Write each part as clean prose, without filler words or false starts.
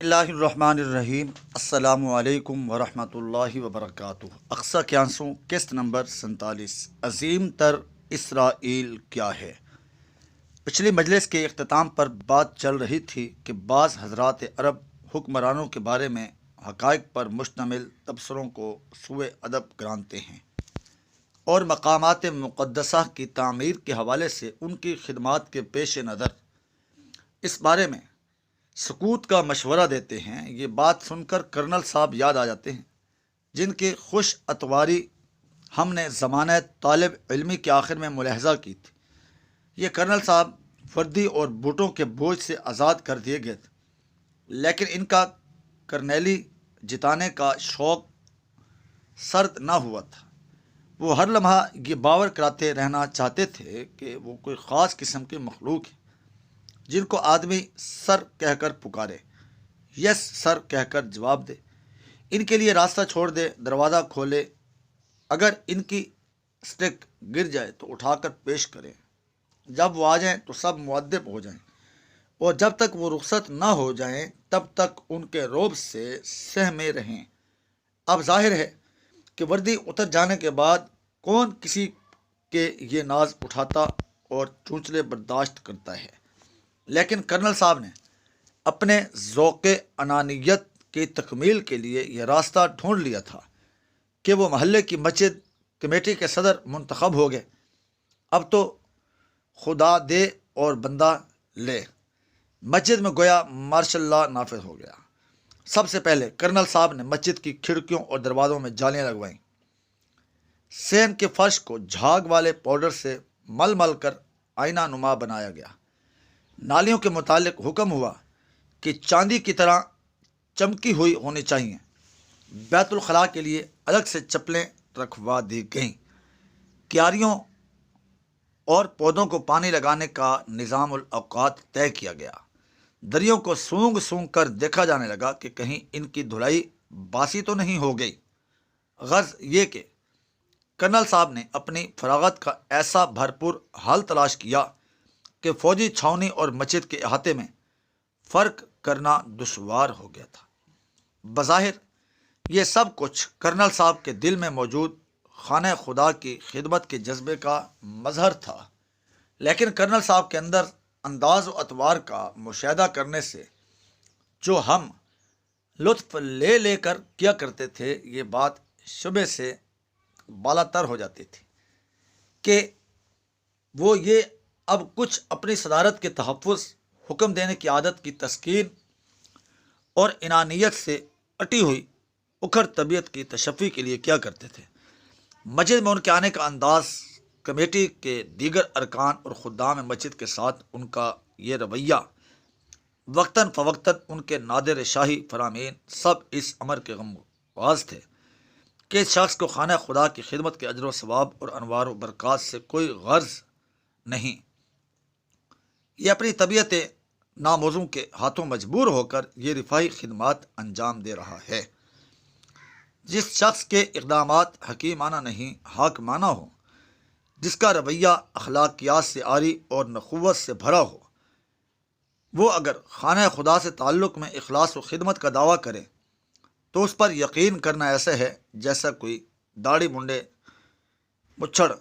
اللہ الرحمن الرحیم السلام علیکم ورحمۃ اللہ وبرکاتہ۔ اقصی کیانسوں قسط نمبر 47 عظیم تر اسرائیل کیا ہے؟ پچھلی مجلس کے اختتام پر بات چل رہی تھی کہ بعض حضرات عرب حکمرانوں کے بارے میں حقائق پر مشتمل تبصروں کو سوء ادب گرانتے ہیں اور مقامات مقدسہ کی تعمیر کے حوالے سے ان کی خدمات کے پیش نظر اس بارے میں سکوت کا مشورہ دیتے ہیں۔ یہ بات سن کر کرنل صاحب یاد آ جاتے ہیں، جن کی خوش اتواری ہم نے زمانہ طالب علمی کے آخر میں ملاحظہ کی تھی۔ یہ کرنل صاحب وردی اور بوٹوں کے بوجھ سے آزاد کر دیے گئے تھے، لیکن ان کا کرنیلی جتانے کا شوق سرد نہ ہوا تھا۔ وہ ہر لمحہ یہ باور کراتے رہنا چاہتے تھے کہ وہ کوئی خاص قسم کی مخلوق ہے جن کو آدمی سر کہہ کر پکارے، یس سر کہہ کر جواب دے، ان کے لیے راستہ چھوڑ دے، دروازہ کھولے، اگر ان کی سٹک گر جائے تو اٹھا کر پیش کریں، جب وہ آ جائیں تو سب مؤدب ہو جائیں، اور جب تک وہ رخصت نہ ہو جائیں تب تک ان کے رعب سے سہمے رہیں۔ اب ظاہر ہے کہ وردی اتر جانے کے بعد کون کسی کے یہ ناز اٹھاتا اور چونچلے برداشت کرتا ہے، لیکن کرنل صاحب نے اپنے ذوق انانیت کی تکمیل کے لیے یہ راستہ ڈھونڈ لیا تھا کہ وہ محلے کی مسجد کمیٹی کے صدر منتخب ہو گئے۔ اب تو خدا دے اور بندہ لے، مسجد میں گویا مارشل لا نافذ ہو گیا۔ سب سے پہلے کرنل صاحب نے مسجد کی کھڑکیوں اور دروازوں میں جالیاں لگوائیں، سین کے فرش کو جھاگ والے پاؤڈر سے مل مل کر آئینہ نما بنایا گیا۔ نالیوں کے متعلق حکم ہوا کہ چاندی کی طرح چمکی ہوئی ہونی چاہیے۔ بیت الخلاء کے لیے الگ سے چپلیں رکھوا دی گئیں۔ کیاریوں اور پودوں کو پانی لگانے کا نظام الاوقات طے کیا گیا۔ دریوں کو سونگ سونگ کر دیکھا جانے لگا کہ کہیں ان کی دھلائی باسی تو نہیں ہو گئی۔ غرض یہ کہ کرنل صاحب نے اپنی فراغت کا ایسا بھرپور حل تلاش کیا کہ فوجی چھاؤنی اور مسجد کے احاطے میں فرق کرنا دشوار ہو گیا تھا۔ بظاہر یہ سب کچھ کرنل صاحب کے دل میں موجود خانہ خدا کی خدمت کے جذبے کا مظہر تھا، لیکن کرنل صاحب کے اندر انداز و اطوار کا مشاہدہ کرنے سے جو ہم لطف لے لے کر کیا کرتے تھے، یہ بات شبے سے بالاتر ہو جاتی تھی کہ وہ یہ اب کچھ اپنی صدارت کے تحفظ، حکم دینے کی عادت کی تسکین اور انانیت سے اٹی ہوئی اکھڑ طبیعت کی تشفی کے لیے کیا کرتے تھے۔ مسجد میں ان کے آنے کا انداز، کمیٹی کے دیگر ارکان اور خدام مسجد کے ساتھ ان کا یہ رویہ، وقتاً فوقتاً ان کے نادر شاہی فرامین، سب اس امر کے غمخوار تھے کہ اس شخص کو خانہ خدا کی خدمت کے اجر و ثواب اور انوار و برکات سے کوئی غرض نہیں۔ یہ اپنی طبیعت ناموزوں کے ہاتھوں مجبور ہو کر یہ رفاہی خدمات انجام دے رہا ہے۔ جس شخص کے اقدامات حکیمانہ نہیں حاکمانہ ہوں، جس کا رویہ اخلاقیات سے عاری اور نخوت سے بھرا ہو، وہ اگر خانہ خدا سے تعلق میں اخلاص و خدمت کا دعویٰ کرے تو اس پر یقین کرنا ایسا ہے جیسا کوئی داڑھی منڈے مچھڑ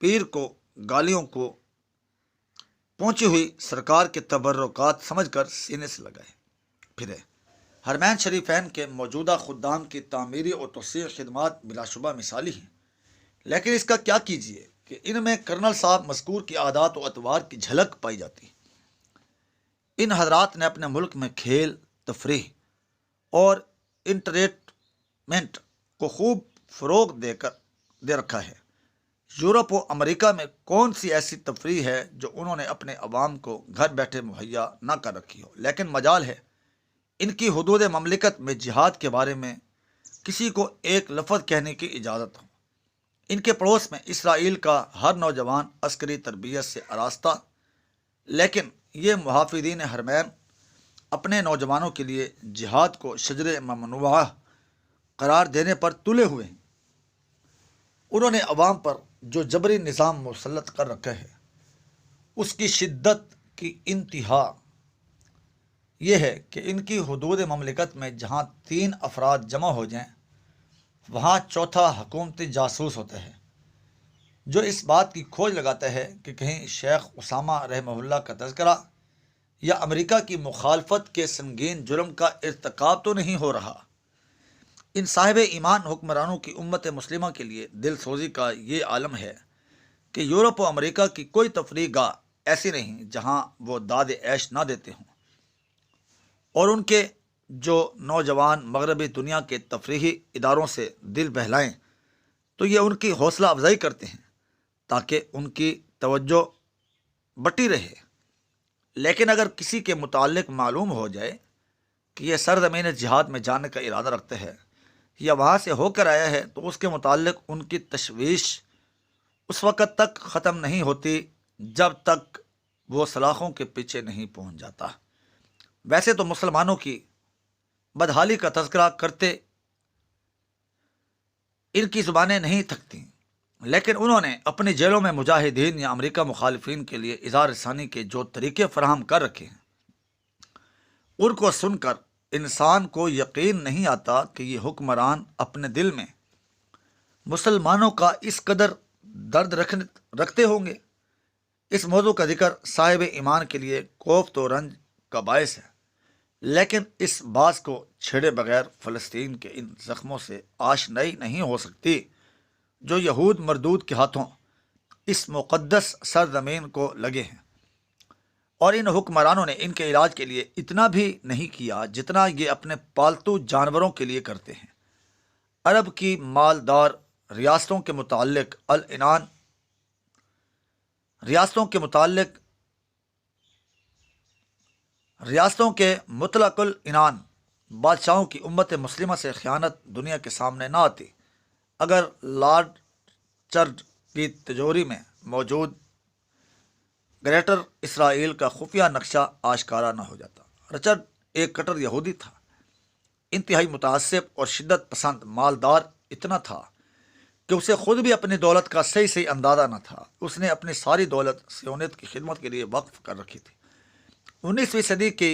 پیر کو گالیوں کو پہنچی ہوئی سرکار کے تبرکات سمجھ کر سینے سے لگائے پھرے۔ حرمین شریفین کے موجودہ خدام کی تعمیری اور توسیع خدمات بلا شبہ مثالی ہیں، لیکن اس کا کیا کیجیے کہ ان میں کرنل صاحب مذکور کی عادات و اطوار کی جھلک پائی جاتی ہے۔ ان حضرات نے اپنے ملک میں کھیل، تفریح اور انٹرٹینمنٹ کو خوب فروغ دے رکھا ہے۔ یورپ و امریکہ میں کون سی ایسی تفریح ہے جو انہوں نے اپنے عوام کو گھر بیٹھے مہیا نہ کر رکھی ہو؟ لیکن مجال ہے ان کی حدود مملکت میں جہاد کے بارے میں کسی کو ایک لفظ کہنے کی اجازت ہو۔ ان کے پڑوس میں اسرائیل کا ہر نوجوان عسکری تربیت سے آراستہ، لیکن یہ محافظین حرمین اپنے نوجوانوں کے لیے جہاد کو شجر ممنوعہ قرار دینے پر تلے ہوئے ہیں۔ انہوں نے عوام پر جو جبری نظام مسلط کر رکھا ہے، اس کی شدت کی انتہا یہ ہے کہ ان کی حدود مملکت میں جہاں 3 افراد جمع ہو جائیں وہاں چوتھا حکومتی جاسوس ہوتا ہے، جو اس بات کی کھوج لگاتا ہے کہ کہیں شیخ اسامہ رحمہ اللہ کا تذکرہ یا امریکہ کی مخالفت کے سنگین جرم کا ارتکاب تو نہیں ہو رہا۔ ان صاحب ایمان حکمرانوں کی امت مسلمہ کے لیے دل سوزی کا یہ عالم ہے کہ یورپ و امریکہ کی کوئی تفریح گاہ ایسی نہیں جہاں وہ داد عیش نہ دیتے ہوں، اور ان کے جو نوجوان مغربی دنیا کے تفریحی اداروں سے دل بہلائیں تو یہ ان کی حوصلہ افزائی کرتے ہیں تاکہ ان کی توجہ بٹی رہے۔ لیکن اگر کسی کے متعلق معلوم ہو جائے کہ یہ سرزمین جہاد میں جانے کا ارادہ رکھتے ہیں یا وہاں سے ہو کر آیا ہے تو اس کے متعلق ان کی تشویش اس وقت تک ختم نہیں ہوتی جب تک وہ سلاخوں کے پیچھے نہیں پہنچ جاتا۔ ویسے تو مسلمانوں کی بدحالی کا تذکرہ کرتے ان کی زبانیں نہیں تھکتی، لیکن انہوں نے اپنی جیلوں میں مجاہدین یا امریکہ مخالفین کے لیے اظہار رسانی کے جو طریقے فراہم کر رکھے ہیں ان کو سن کر انسان کو یقین نہیں آتا کہ یہ حکمران اپنے دل میں مسلمانوں کا اس قدر درد رکھتے ہوں گے۔ اس موضوع کا ذکر صاحب ایمان کے لیے کوفت و رنج کا باعث ہے، لیکن اس باز کو چھیڑے بغیر فلسطین کے ان زخموں سے آشنائی نہیں ہو سکتی جو یہود مردود کے ہاتھوں اس مقدس سرزمین کو لگے ہیں، اور ان حکمرانوں نے ان کے علاج کے لیے اتنا بھی نہیں کیا جتنا یہ اپنے پالتو جانوروں کے لیے کرتے ہیں۔ عرب کی مالدار ریاستوں کے مطلق العنان بادشاہوں کی امت مسلمہ سے خیانت دنیا کے سامنے نہ آتی اگر لارڈ چرچ کی تجوری میں موجود گریٹر اسرائیل کا خفیہ نقشہ آشکارا نہ ہو جاتا۔ رچرڈ ایک کٹر یہودی تھا، انتہائی متعصب اور شدت پسند مالدار اتنا تھا کہ اسے خود بھی اپنی دولت کا صحیح اندازہ نہ تھا۔ اس نے اپنی ساری دولت صہیونیت کی خدمت کے لیے وقف کر رکھی تھی۔ 19ویں صدی کی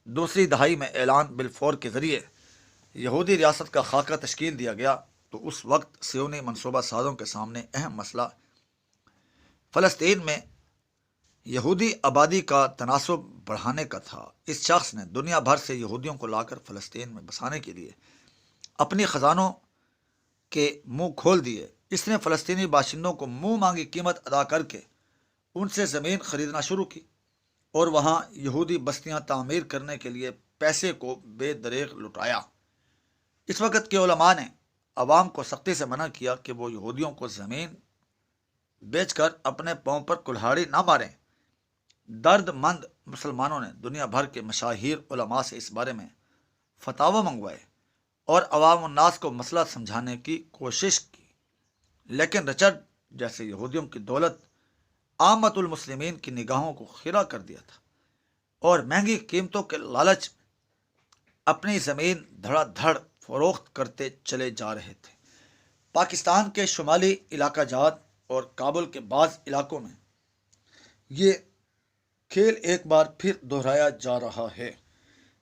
دوسری دہائی میں اعلان بلفور کے ذریعے یہودی ریاست کا خاکہ تشکیل دیا گیا تو اس وقت صہیونی منصوبہ سازوں کے سامنے اہم مسئلہ فلسطین میں یہودی آبادی کا تناسب بڑھانے کا تھا۔ اس شخص نے دنیا بھر سے یہودیوں کو لا کر فلسطین میں بسانے کے لیے اپنی خزانوں کے منہ کھول دیے۔ اس نے فلسطینی باشندوں کو منہ مانگی قیمت ادا کر کے ان سے زمین خریدنا شروع کی اور وہاں یہودی بستیاں تعمیر کرنے کے لیے پیسے کو بے دریغ لٹایا۔ اس وقت کے علماء نے عوام کو سختی سے منع کیا کہ وہ یہودیوں کو زمین بیچ کر اپنے پاؤں پر کلہاڑی نہ ماریں۔ درد مند مسلمانوں نے دنیا بھر کے مشاہیر علماء سے اس بارے میں فتاوی منگوائے اور عوام الناس کو مسئلہ سمجھانے کی کوشش کی، لیکن رچرڈ جیسے یہودیوں کی دولت عامت المسلمین کی نگاہوں کو خیرہ کر دیا تھا اور مہنگی قیمتوں کے لالچ میں اپنی زمین دھڑا دھڑ فروخت کرتے چلے جا رہے تھے۔ پاکستان کے شمالی علاقہ جات اور کابل کے بعض علاقوں میں یہ کھیل ایک بار پھر دہرایا جا رہا ہے۔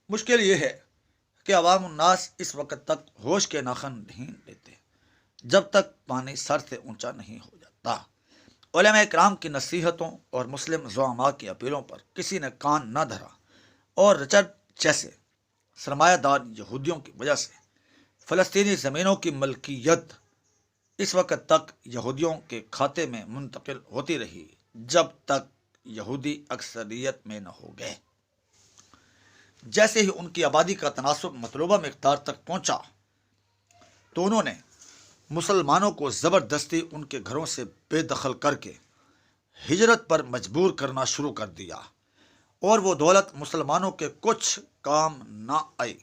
مشکل یہ ہے کہ عوام الناس اس وقت تک ہوش کے ناخن نہیں لیتے جب تک پانی سر سے اونچا نہیں ہو جاتا۔ علماء اکرام کی نصیحتوں اور مسلم زعماء کی اپیلوں پر کسی نے کان نہ دھرا اور رچرڈ جیسے سرمایہ دار یہودیوں کی وجہ سے فلسطینی زمینوں کی ملکیت اس وقت تک یہودیوں کے کھاتے میں منتقل ہوتی رہی جب تک یہودی اکثریت میں نہ ہو گئے۔ جیسے ہی ان کی آبادی کا تناسب مطلوبہ مقدار تک پہنچا تو انہوں نے مسلمانوں کو زبردستی ان کے گھروں سے بے دخل کر کے ہجرت پر مجبور کرنا شروع کر دیا، اور وہ دولت مسلمانوں کے کچھ کام نہ آئی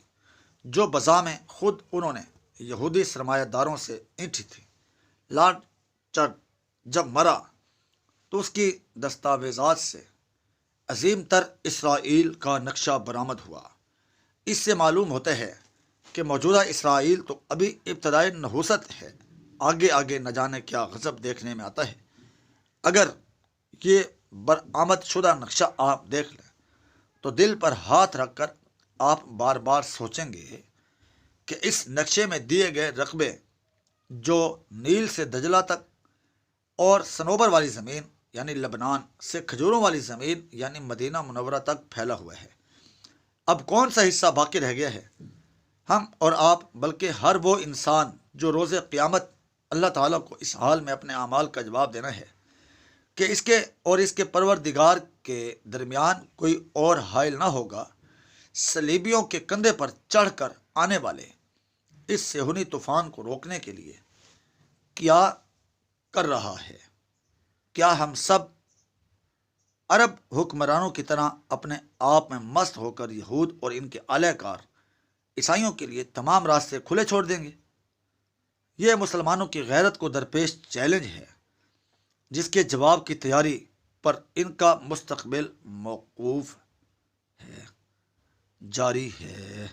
جو بذمہ خود انہوں نے یہودی سرمایہ داروں سے اینٹھی تھی۔ لارڈ چرچ جب مرا تو اس کی دستاویزات سے عظیم تر اسرائیل کا نقشہ برآمد ہوا۔ اس سے معلوم ہوتا ہے کہ موجودہ اسرائیل تو ابھی ابتدائی نحوست ہے، آگے آگے نہ جانے کیا غضب دیکھنے میں آتا ہے۔ اگر یہ برآمد شدہ نقشہ آپ دیکھ لیں تو دل پر ہاتھ رکھ کر آپ بار بار سوچیں گے کہ اس نقشے میں دیے گئے رقبے جو نیل سے دجلہ تک اور صنوبر والی زمین یعنی لبنان سے کھجوروں والی زمین یعنی مدینہ منورہ تک پھیلا ہوا ہے، اب کون سا حصہ باقی رہ گیا ہے؟ ہم اور آپ بلکہ ہر وہ انسان جو روز قیامت اللہ تعالیٰ کو اس حال میں اپنے اعمال کا جواب دینا ہے کہ اس کے اور اس کے پروردگار کے درمیان کوئی اور حائل نہ ہوگا، صلیبیوں کے کندھے پر چڑھ کر آنے والے اس صہیونی طوفان کو روکنے کے لیے کیا کر رہا ہے؟ کیا ہم سب عرب حکمرانوں کی طرح اپنے آپ میں مست ہو کر یہود اور ان کے اعلی کار عیسائیوں کے لیے تمام راستے کھلے چھوڑ دیں گے؟ یہ مسلمانوں کی غیرت کو درپیش چیلنج ہے جس کے جواب کی تیاری پر ان کا مستقبل موقوف ہے، جاری ہے۔